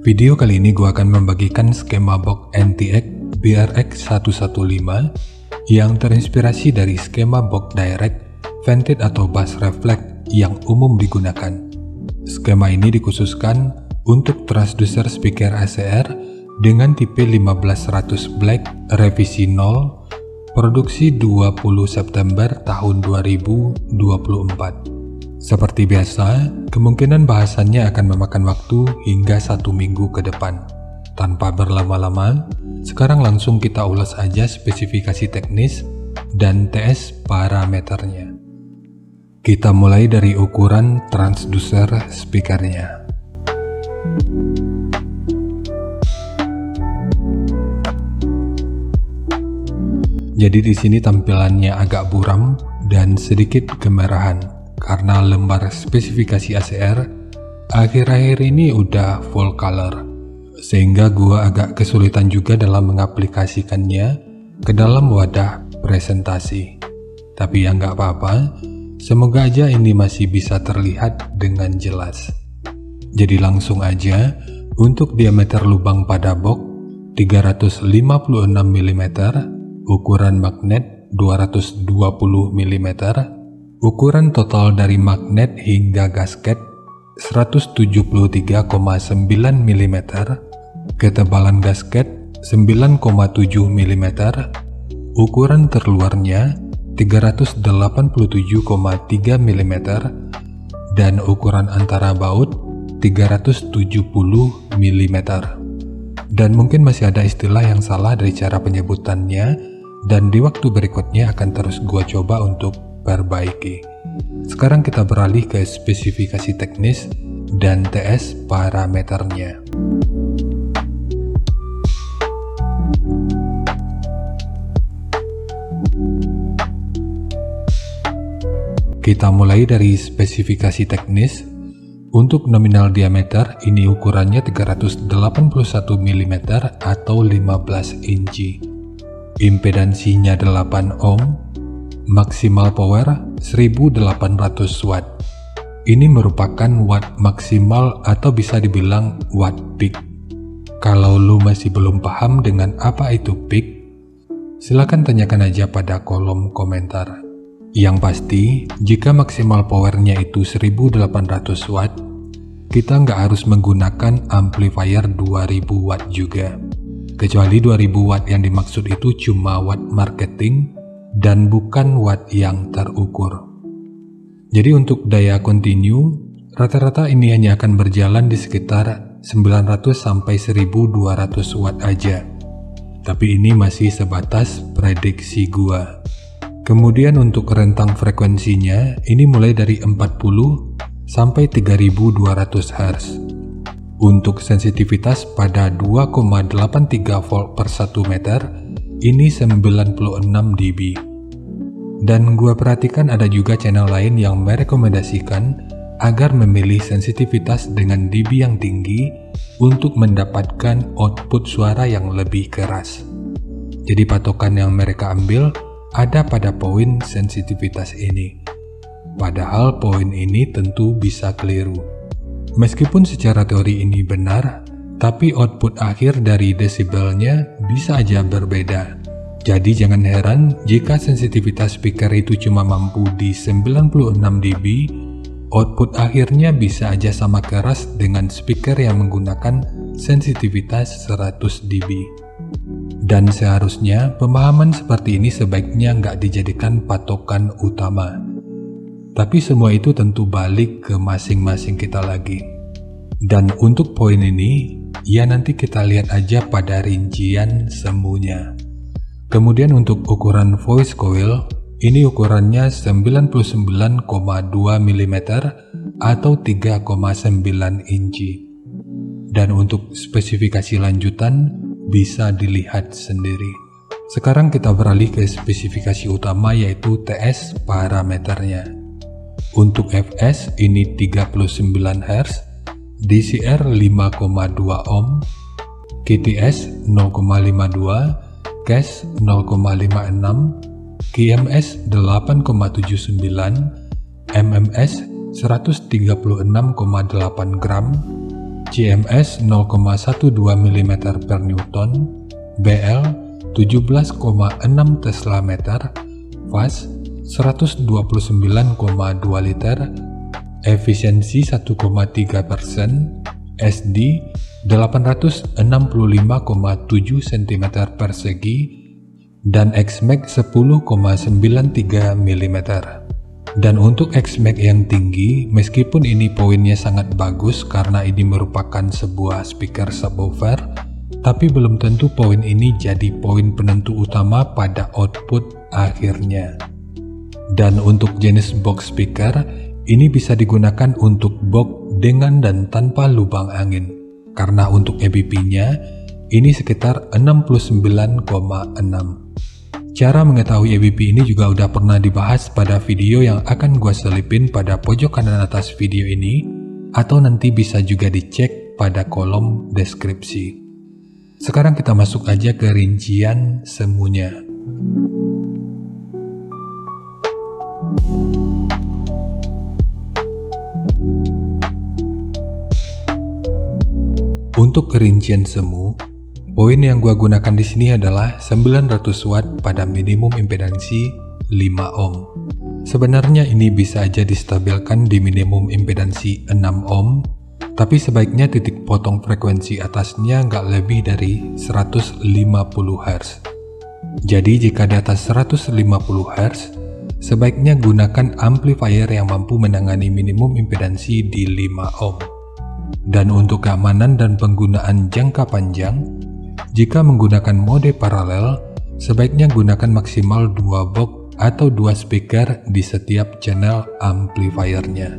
Video kali ini gue akan membagikan skema box NTX BRX115 yang terinspirasi dari skema box direct, vented atau bass reflect yang umum digunakan. Skema ini dikhususkan untuk transducer speaker ACR dengan tipe 15100 Black revisi 0, produksi 20 September tahun 2024. Seperti biasa, kemungkinan bahasannya akan memakan waktu hingga 1 minggu ke depan. Tanpa berlama-lama, sekarang langsung kita ulas aja spesifikasi teknis dan TS parameternya. Kita mulai dari ukuran transducer speakernya. Jadi di sini tampilannya agak buram dan sedikit kemerahan karena lembar spesifikasi ACR akhir-akhir ini udah full color, sehingga gua agak kesulitan juga dalam mengaplikasikannya ke dalam wadah presentasi. Tapi ya nggak apa-apa, semoga aja ini masih bisa terlihat dengan jelas. Jadi langsung aja, untuk diameter lubang pada box 356 mm, ukuran magnet 220 mm, ukuran total dari magnet hingga gasket 173,9 mm, ketebalan gasket 9,7 mm, ukuran terluarnya 387,3 mm, dan ukuran antara baut 370 mm. Dan mungkin masih ada istilah yang salah dari cara penyebutannya, dan di waktu berikutnya akan terus gua coba untuk perbaiki. Sekarang kita beralih ke spesifikasi teknis dan TS parameternya. Kita mulai dari spesifikasi teknis. Untuk nominal diameter, ini ukurannya 381 mm atau 15 inci. Impedansinya 8 ohm. Maksimal power 1800 watt. Ini merupakan watt maksimal atau bisa dibilang watt peak. Kalau lu masih belum paham dengan apa itu peak, silakan tanyakan aja pada kolom komentar. Yang pasti, jika maksimal powernya itu 1800 watt, kita nggak harus menggunakan amplifier 2000 watt juga. Kecuali 2000 watt yang dimaksud itu cuma watt marketing dan bukan watt yang terukur. Jadi untuk daya kontinu, rata-rata ini hanya akan berjalan di sekitar 900 sampai 1200 watt aja. Tapi ini masih sebatas prediksi gua. Kemudian untuk rentang frekuensinya, ini mulai dari 40 sampai 3200 Hz. Untuk sensitivitas pada 2,83 volt per 1 meter, ini 96 dB. Dan gua perhatikan ada juga channel lain yang merekomendasikan agar memilih sensitivitas dengan dB yang tinggi untuk mendapatkan output suara yang lebih keras. Jadi patokan yang mereka ambil ada pada poin sensitivitas ini. Padahal poin ini tentu bisa keliru. Meskipun secara teori ini benar, tapi output akhir dari desibelnya bisa aja berbeda. Jadi jangan heran jika sensitivitas speaker itu cuma mampu di 96 dB, output akhirnya bisa aja sama keras dengan speaker yang menggunakan sensitivitas 100 dB. Dan seharusnya pemahaman seperti ini sebaiknya nggak dijadikan patokan utama. Tapi semua itu tentu balik ke masing-masing kita lagi. Dan untuk poin ini, ya nanti kita lihat aja pada rincian semuanya. Kemudian untuk ukuran voice coil, ini ukurannya 99,2 mm atau 3,9 inci. Dan untuk spesifikasi lanjutan, bisa dilihat sendiri. Sekarang kita beralih ke spesifikasi utama yaitu TS parameternya. Untuk Fs ini 39 Hz, DCR 5,2 ohm, KTS 0,52, Cache 0,56, KMS 8,79, MMS 136,8 gram, CMS 0,12 mm per Newton, BL 17,6 Tesla meter, fast 129,2 liter, efisiensi 1,3%, SD 865,7 cm persegi, dan Xmax 10,93 mm. Dan untuk Xmax yang tinggi, meskipun ini poinnya sangat bagus karena ini merupakan sebuah speaker subwoofer, tapi belum tentu poin ini jadi poin penentu utama pada output akhirnya. Dan untuk jenis box speaker, ini bisa digunakan untuk box dengan dan tanpa lubang angin, karena untuk EBP-nya, ini sekitar 69,6. Cara mengetahui EBP ini juga udah pernah dibahas pada video yang akan gue selipin pada pojok kanan atas video ini, atau nanti bisa juga dicek pada kolom deskripsi. Sekarang kita masuk aja ke rincian semuanya. Untuk kerincian semu, poin yang gua gunakan di sini adalah 900 watt pada minimum impedansi 5 ohm. Sebenarnya ini bisa aja distabilkan di minimum impedansi 6 ohm, tapi sebaiknya titik potong frekuensi atasnya nggak lebih dari 150 Hz. Jadi jika di atas 150 Hz, sebaiknya gunakan amplifier yang mampu menangani minimum impedansi di 5 ohm. Dan untuk keamanan dan penggunaan jangka panjang, jika menggunakan mode paralel, sebaiknya gunakan maksimal 2 box atau 2 speaker di setiap channel amplifiernya.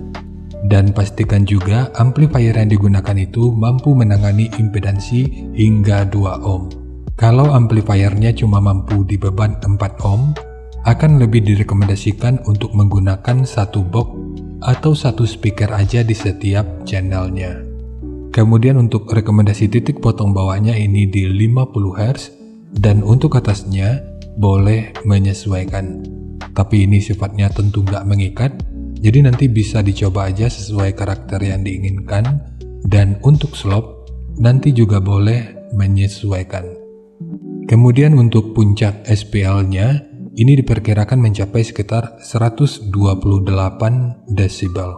Dan pastikan juga amplifier yang digunakan itu mampu menangani impedansi hingga 2 ohm. Kalau amplifiernya cuma mampu di beban 4 ohm, akan lebih direkomendasikan untuk menggunakan 1 box atau 1 speaker aja di setiap channelnya. Kemudian untuk rekomendasi titik potong bawahnya ini di 50 Hz, dan untuk atasnya boleh menyesuaikan. Tapi ini sifatnya tentu nggak mengikat, jadi nanti bisa dicoba aja sesuai karakter yang diinginkan. Dan untuk slope, nanti juga boleh menyesuaikan. Kemudian untuk puncak SPL-nya, ini diperkirakan mencapai sekitar 128 desibel.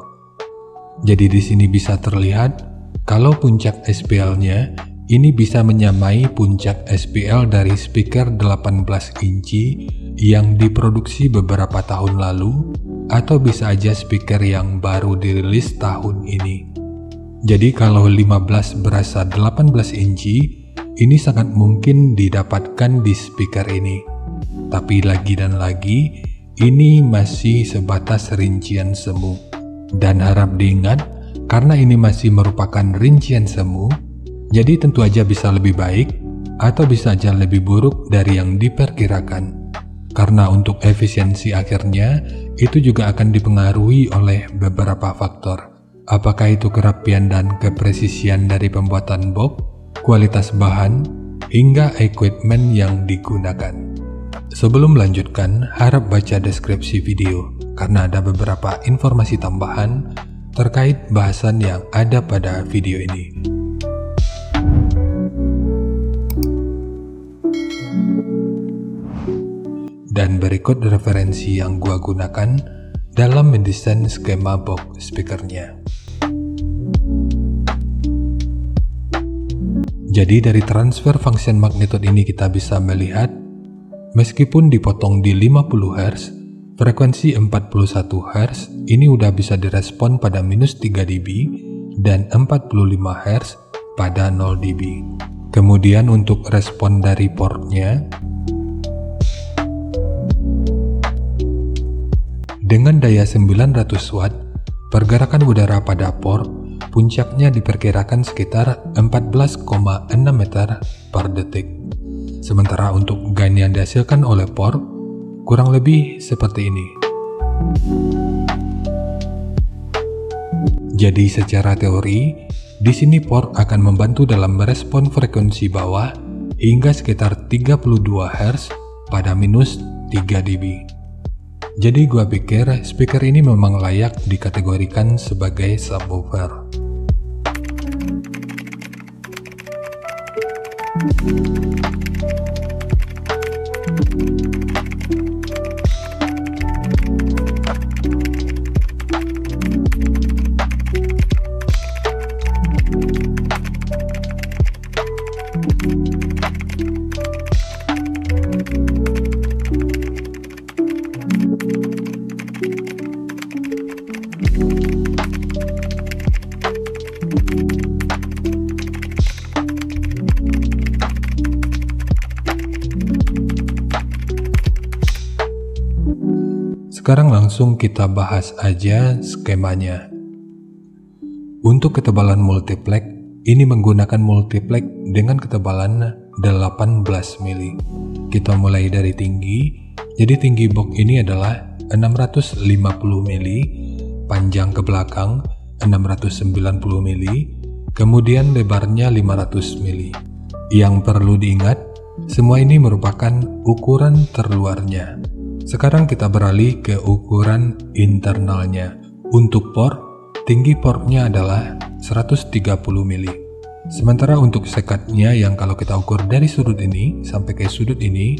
Jadi di sini bisa terlihat kalau puncak SPL-nya ini bisa menyamai puncak SPL dari speaker 18 inci yang diproduksi beberapa tahun lalu, atau bisa aja speaker yang baru dirilis tahun ini. Jadi kalau 15 berasa 18 inci, ini sangat mungkin didapatkan di speaker ini. Tapi lagi dan lagi, ini masih sebatas rincian semu. Dan harap diingat, karena ini masih merupakan rincian semu, jadi tentu aja bisa lebih baik atau bisa aja lebih buruk dari yang diperkirakan. Karena untuk efisiensi akhirnya, itu juga akan dipengaruhi oleh beberapa faktor. Apakah itu kerapian dan kepresisian dari pembuatan box, kualitas bahan, hingga equipment yang digunakan. Sebelum melanjutkan, harap baca deskripsi video, karena ada beberapa informasi tambahan terkait bahasan yang ada pada video ini. Dan berikut referensi yang gua gunakan dalam mendesain skema box speakernya. Jadi dari transfer function magnitude ini kita bisa melihat, meskipun dipotong di 50 Hz, frekuensi 41 Hz ini udah bisa direspon pada minus 3 dB dan 45 Hz pada 0 dB. Kemudian untuk respon dari portnya, dengan daya 900 watt, pergerakan udara pada port puncaknya diperkirakan sekitar 14,6 meter per detik. Sementara untuk gain yang dihasilkan oleh port kurang lebih seperti ini. Jadi secara teori, di sini port akan membantu dalam merespon frekuensi bawah hingga sekitar 32 Hz pada minus 3 dB. Jadi gua pikir speaker ini memang layak dikategorikan sebagai subwoofer. Sekarang langsung kita bahas aja skemanya. Untuk ketebalan multiplex, ini menggunakan multiplex dengan ketebalan 18 mili. Kita mulai dari tinggi, jadi tinggi box ini adalah 650 mili, panjang ke belakang 690 mili, kemudian lebarnya 500 mili. Yang perlu diingat, semua ini merupakan ukuran terluarnya. Sekarang kita beralih ke ukuran internalnya. Untuk port, tinggi portnya adalah 130 mili. Sementara untuk sekatnya yang kalau kita ukur dari sudut ini sampai ke sudut ini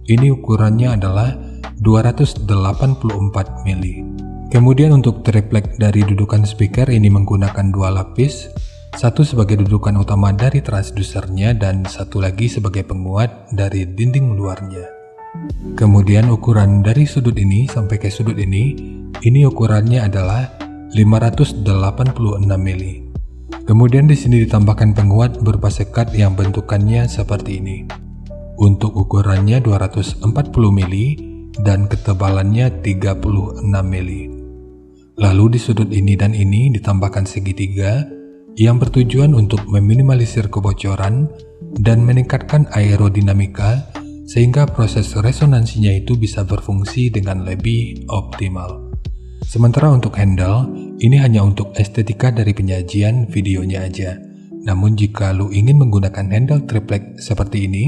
ukurannya adalah 284 mili. Kemudian untuk triplek dari dudukan speaker ini menggunakan dua lapis, satu sebagai dudukan utama dari transdusernya dan satu lagi sebagai penguat dari dinding luarnya. Kemudian ukuran dari sudut ini sampai ke sudut ini ukurannya adalah 586 mili. Kemudian di sini ditambahkan penguat berupa sekat yang bentukannya seperti ini. Untuk ukurannya 240 mili dan ketebalannya 36 mili. Lalu di sudut ini dan ini ditambahkan segitiga yang bertujuan untuk meminimalisir kebocoran dan meningkatkan aerodinamika sehingga proses resonansinya itu bisa berfungsi dengan lebih optimal. Sementara untuk handle, ini hanya untuk estetika dari penyajian videonya aja. Namun jika lu ingin menggunakan handle triplek seperti ini,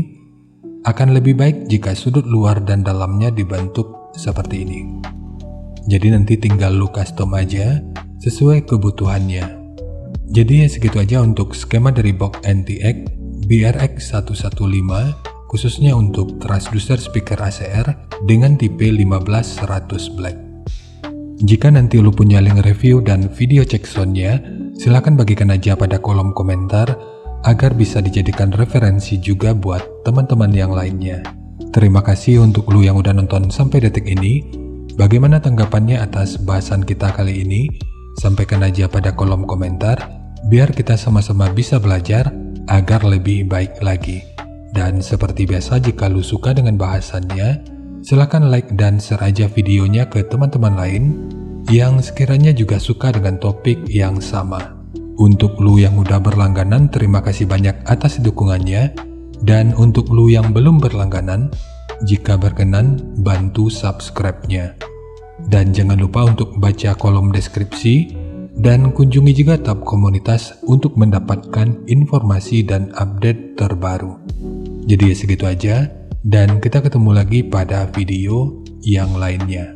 akan lebih baik jika sudut luar dan dalamnya dibentuk seperti ini. Jadi nanti tinggal lu custom aja sesuai kebutuhannya. Jadi segitu aja untuk skema dari box NTX BRX115 khususnya untuk transducer speaker ACR dengan tipe 15100 Black. Jika nanti lu punya link review dan video cek soundnya, silahkan bagikan aja pada kolom komentar agar bisa dijadikan referensi juga buat teman-teman yang lainnya. Terima kasih untuk lu yang udah nonton sampai detik ini. Bagaimana tanggapannya atas bahasan kita kali ini? Sampaikan aja pada kolom komentar, biar kita sama-sama bisa belajar agar lebih baik lagi. Dan seperti biasa jika lu suka dengan bahasannya, silahkan like dan share aja videonya ke teman-teman lain yang sekiranya juga suka dengan topik yang sama. Untuk lu yang udah berlangganan, terima kasih banyak atas dukungannya. Dan untuk lu yang belum berlangganan, jika berkenan bantu subscribe-nya. Dan jangan lupa untuk baca kolom deskripsi dan kunjungi juga tab komunitas untuk mendapatkan informasi dan update terbaru. Jadi segitu aja, dan kita ketemu lagi pada video yang lainnya.